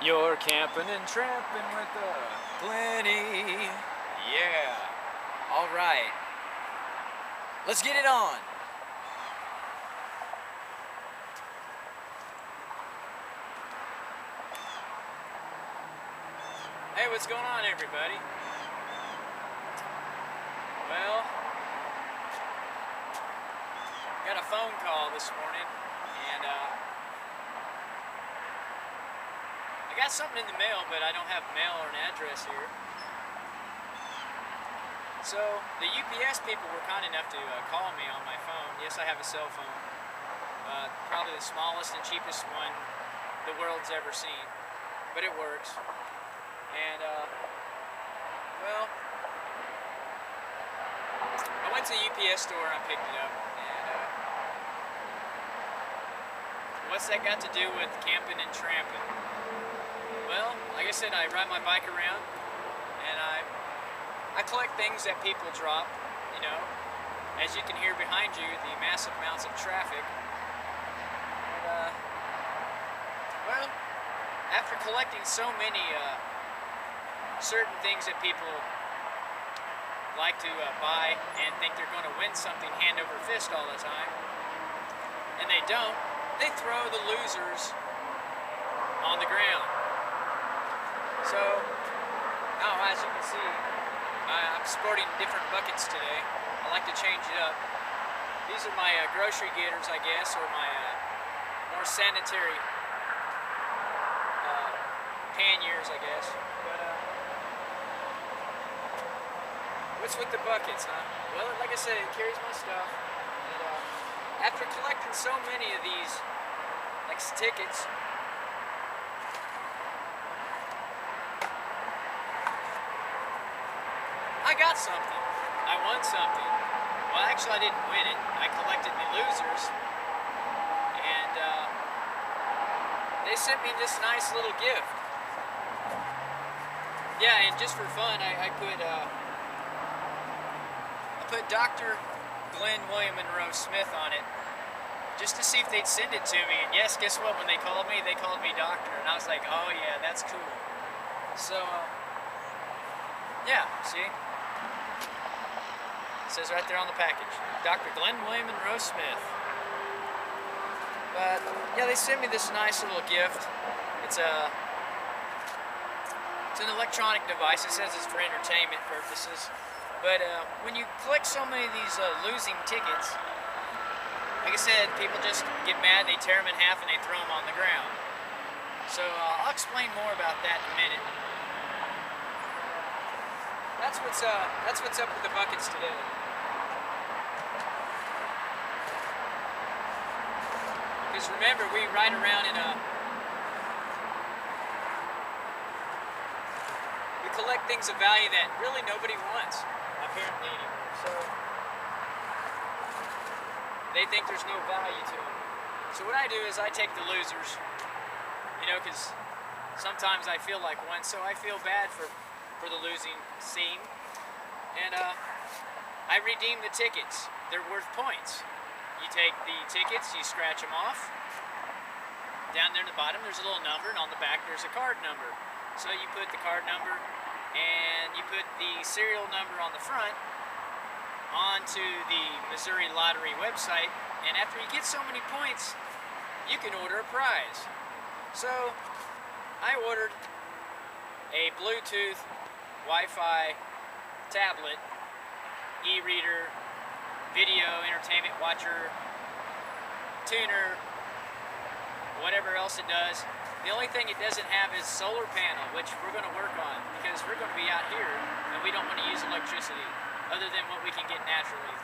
You're camping and tramping with plenty. Yeah. All right. Let's get it on. Hey, what's going on, everybody? Well, got a phone call this morning, and I got something in the mail, but I don't have mail or an address here. So the UPS people were kind enough to call me on my phone. Yes, I have a cell phone. Probably the smallest and cheapest one the world's ever seen, but it works. And well, I went to the UPS store and I picked it up. And what's that got to do with camping and tramping? Well, like I said, I ride my bike around, and I collect things that people drop, you know. As you can hear behind you, the massive amounts of traffic. And, well, after collecting so many certain things that people like to buy and think they're going to win something hand over fist all the time, and they don't, they throw the losers on the ground. So, as you can see, I'm sporting different buckets today. I like to change it up. These are my grocery getters, I guess, or my more sanitary panniers, I guess. But what's with the buckets, huh? Well, like I said, it carries my stuff. And after collecting so many of these, like tickets, I got something. I won something. Well, actually, I didn't win it. I collected the losers, and they sent me this nice little gift. Yeah, and just for fun, I put Dr. Glenn William Munro Smith on it, just to see if they'd send it to me. And yes, guess what? When they called me doctor, and I was like, oh yeah, that's cool. So, yeah, see? It says right there on the package, Dr. Glenn William Munro Smith. But yeah, they sent me this nice little gift. It's an electronic device. It says it's for entertainment purposes. But when you collect so many of these losing tickets, like I said, people just get mad. They tear them in half and they throw them on the ground. So I'll explain more about that in a minute. That's what's up with the buckets today. Because remember, we ride around in we collect things of value that really nobody wants, apparently anymore. So they think there's no value to them. So what I do is I take the losers, you know, because sometimes I feel like one, so I feel bad for the losing team, and I redeem the tickets. They're worth points. You take the tickets, you scratch them off. Down there in the bottom there's a little number, and on the back there's a card number. So you put the card number and you put the serial number on the front onto the Missouri Lottery website, and after you get so many points, you can order a prize. So I ordered a Bluetooth Wi-Fi tablet, e-reader, video entertainment watcher, tuner, whatever else it does. The only thing it doesn't have is solar panel, which we're going to work on because we're going to be out here and we don't want to use electricity other than what we can get naturally.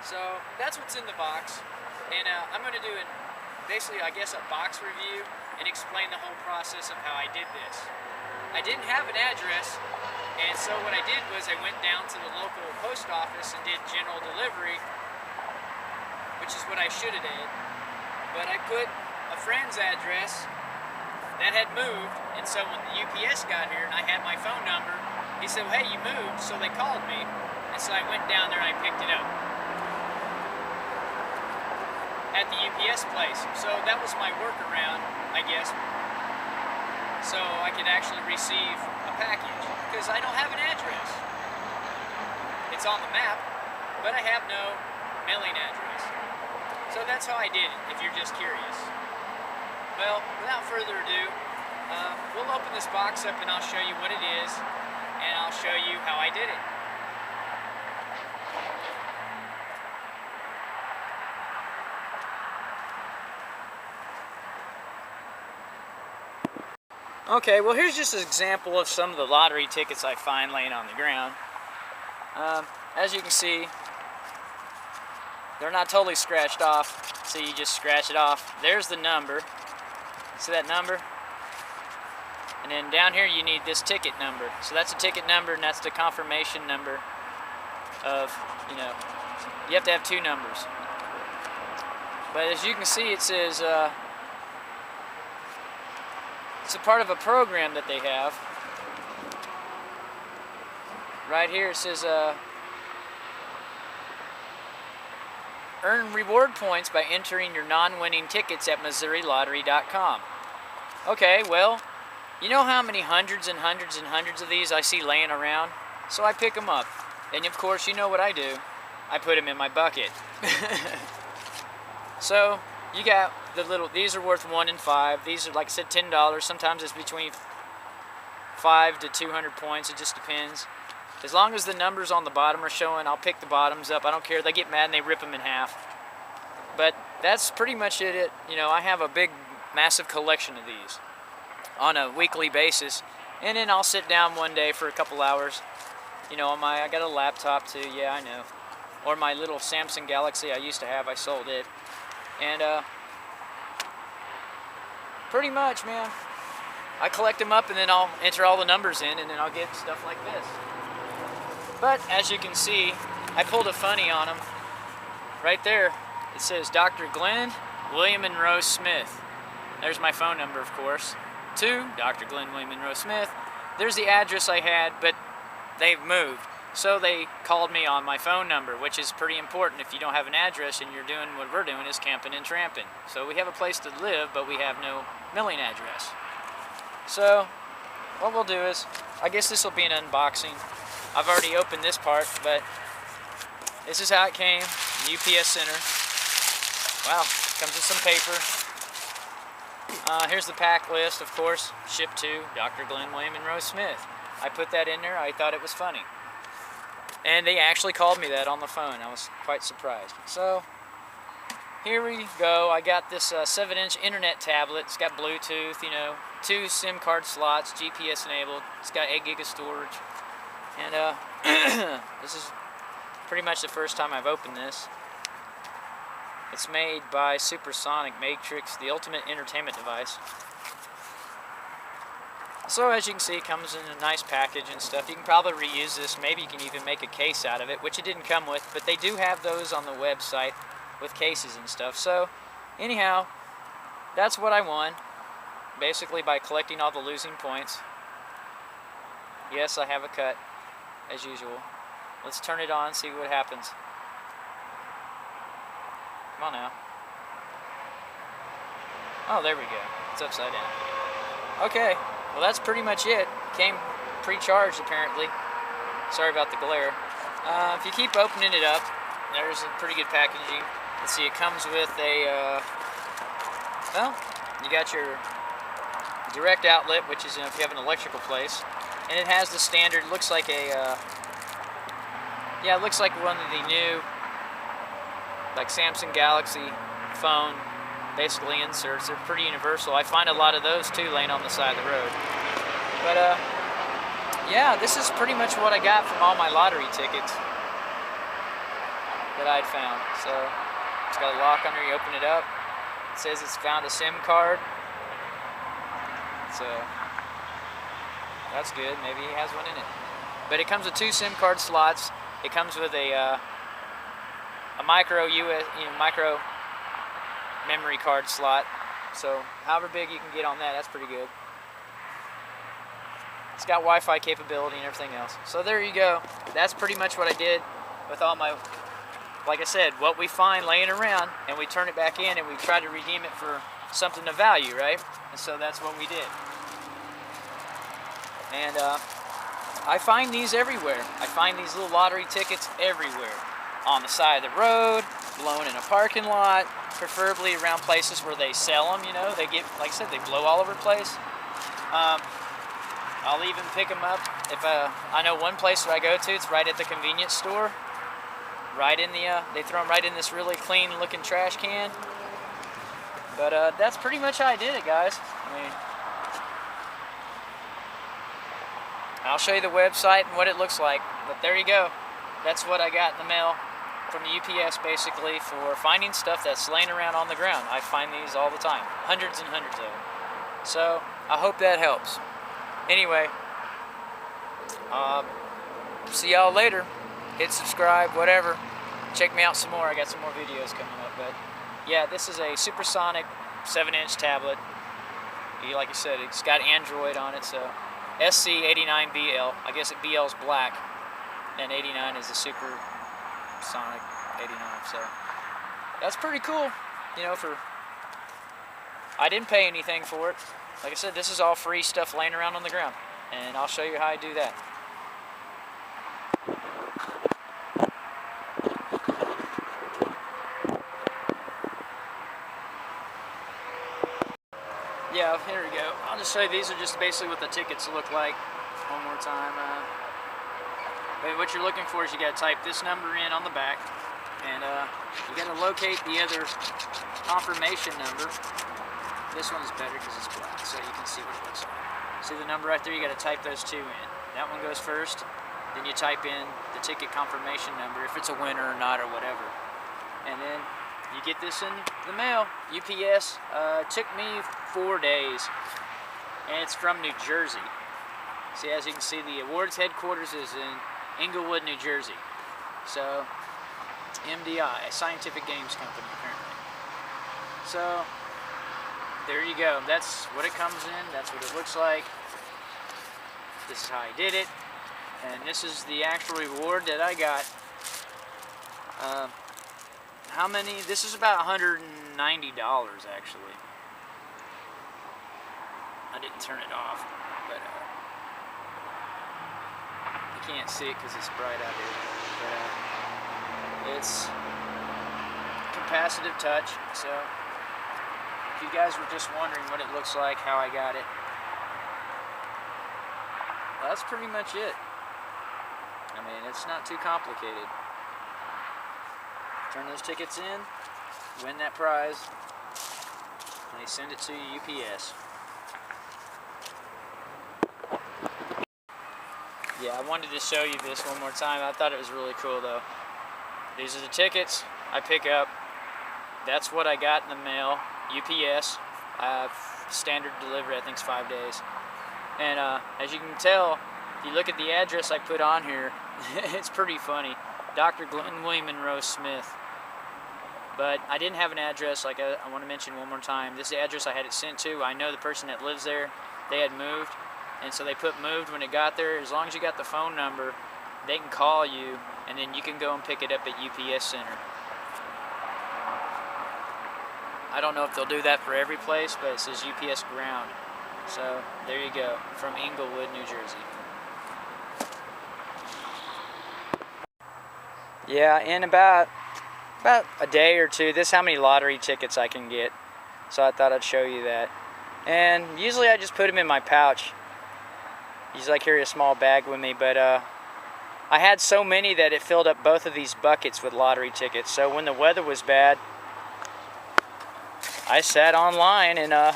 So that's what's in the box, and I'm going to do basically, I guess, a box review and explain the whole process of how I did this. I didn't have an address, and so what I did was I went down to the local post office and did general delivery, which is what I should have did. But I put a friend's address that had moved, and so when the UPS got here and I had my phone number, he said, well, hey, you moved, so they called me, and so I went down there and I picked it up at the UPS place. So that was my workaround, I guess. so I could actually receive a package, because I don't have an address. It's on the map, but I have no mailing address. So that's how I did it, if you're just curious. Well, without further ado, we'll open this box up and I'll show you what it is, and I'll show you how I did it. Okay, well here's just an example of some of the lottery tickets I find laying on the ground. As you can see, they're not totally scratched off, so you just scratch it off. There's the number. See that number? And then down here you need this ticket number. So that's a ticket number, and that's the confirmation number of, you have to have two numbers. But as you can see, it says, it's a part of a program that they have. Right here it says, earn reward points by entering your non-winning tickets at MissouriLottery.com. Okay, well, you know how many hundreds and hundreds and hundreds of these I see laying around? So I pick them up. And of course, you know what I do. I put them in my bucket. So, you got the little, these are worth 1 and 5. These are, like I said, $10. Sometimes it's between 5 to 200 points. It just depends. As long as the numbers on the bottom are showing, I'll pick the bottoms up. I don't care. They get mad and they rip them in half. But that's pretty much it. I have a big, massive collection of these on a weekly basis. And then I'll sit down one day for a couple hours. I got a laptop too. Yeah, I know. Or my little Samsung Galaxy I used to have. I sold it. And pretty much, man, I collect them up and then I'll enter all the numbers in, and then I'll get stuff like this. But as you can see, I pulled a funny on them. Right there, it says Dr. Glenn William Monroe Smith. There's my phone number, of course. To Dr. Glenn William Monroe Smith. There's the address I had, but they've moved. So they called me on my phone number, which is pretty important if you don't have an address and you're doing what we're doing, is camping and tramping. So we have a place to live, but we have no mailing address. So what we'll do is, I guess this will be an unboxing. I've already opened this part, but this is how it came. UPS Center. Wow, comes with some paper. Here's the pack list, of course. Shipped to Dr. Glenn William Monroe Smith. I put that in there. I thought it was funny. And they actually called me that on the phone. I was quite surprised. So, here we go. I got this 7-inch internet tablet. It's got Bluetooth, 2 SIM card slots, GPS enabled. It's got 8 gig of storage. And this is pretty much the first time I've opened this. It's made by Supersonic Matrix, the ultimate entertainment device. So as you can see, it comes in a nice package and stuff. You can probably reuse this. Maybe you can even make a case out of it, which it didn't come with, but they do have those on the website with cases and stuff. So anyhow, that's what I won, basically by collecting all the losing points. Yes, I have a cut, as usual. Let's turn it on, see what happens. Come on now. Oh, there we go. It's upside down. Okay. Well, that's pretty much it. Came pre-charged, apparently. Sorry about the glare. If you keep opening it up, there's a pretty good packaging. Let's see, it comes with a, well, you got your direct outlet, which is if you have an electrical place. And it has the standard, looks like a, yeah, it looks like one of the new, like Samsung Galaxy phone, basically inserts. They're pretty universal. I find a lot of those too laying on the side of the road. But yeah, this is pretty much what I got from all my lottery tickets that I'd found. So it's got a lock under, you open it up. It says it's found a SIM card. So that's good. Maybe he has one in it. But it comes with 2 SIM card slots. It comes with a micro micro memory card slot. So however big you can get on that, that's pretty good. It's got Wi-Fi capability and everything else. So there you go. That's pretty much what I did with all my, like I said, what we find laying around, and we turn it back in and we try to redeem it for something of value, right? And so that's what we did. And I find these everywhere. I find these little lottery tickets everywhere. On the side of the road, blown in a parking lot, preferably around places where they sell them, you know. They get, like I said, they blow all over the place. I'll even pick them up. If I know one place that I go to, it's right at the convenience store. Right in the, they throw them right in this really clean looking trash can. But that's pretty much how I did it, guys. I mean, I'll show you the website and what it looks like. But there you go. That's what I got in the mail from the UPS, basically, for finding stuff that's laying around on the ground. I find these all the time. Hundreds and hundreds of them. So, I hope that helps. Anyway, see y'all later. Hit subscribe, whatever. Check me out some more. I got some more videos coming up. But yeah, this is a Supersonic 7-inch tablet. Like I said, it's got Android on it, so SC-89BL. I guess it BL's black, and 89 is the Supersonic 89. So that's pretty cool. You know, I didn't pay anything for it. Like I said, this is all free stuff laying around on the ground, and I'll show you how I do that. Yeah, here we go. I'll just show you, these are just basically what the tickets look like. One more time. What you're looking for is you got to type this number in on the back, and you got to locate the other confirmation number. This one's better because it's black, so you can see what it looks like. See the number right there? You got to type those two in. That one goes first. Then you type in the ticket confirmation number, if it's a winner or not or whatever. And then you get this in the mail. UPS. Took me 4 days, and it's from New Jersey. See, as you can see, the awards headquarters is in Englewood, New Jersey. So, MDI, Scientific Games Company, apparently. So, there you go. That's what it comes in. That's what it looks like. This is how I did it. And this is the actual reward that I got. How many? This is about $190, actually. I didn't turn it off, but you can't see it because it's bright out here. But it's capacitive touch, so if you guys were just wondering what it looks like, how I got it, well, that's pretty much it. I mean, it's not too complicated. Turn those tickets in, win that prize, and they send it to you UPS. Yeah, I wanted to show you this one more time. I thought it was really cool, though. These are the tickets I pick up. That's what I got in the mail. UPS. Standard delivery, I think it's 5 days. And as you can tell, if you look at the address I put on here, it's pretty funny. Dr. Glenn William Munro Smith. But I didn't have an address, like I want to mention one more time. This is the address I had it sent to. I know the person that lives there. They had moved. And so they put moved when it got there. As long as you got the phone number, they can call you, and then you can go and pick it up at UPS Center. I don't know if they'll do that for every place, but it says UPS Ground. So there you go, from Englewood, New Jersey. Yeah, in about a day or two, this is how many lottery tickets I can get. So I thought I'd show you that. And usually I just put them in my pouch. Usually I carry a small bag with me, but I had so many that it filled up both of these buckets with lottery tickets. So when the weather was bad, I sat online and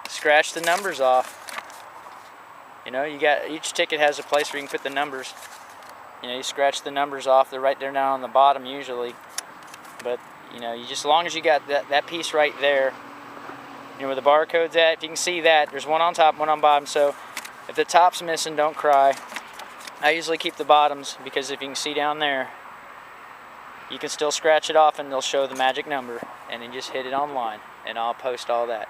scratched the numbers off. You know, each ticket has a place where you can put the numbers. You know, you scratch the numbers off. They're right there now on the bottom usually. But you know, as long as you got that piece right there, you know where the barcode's at. If you can see that, there's one on top, one on bottom. So if the top's missing, don't cry. I usually keep the bottoms because if you can see down there, you can still scratch it off and they'll show the magic number, and then just hit it online and I'll post all that.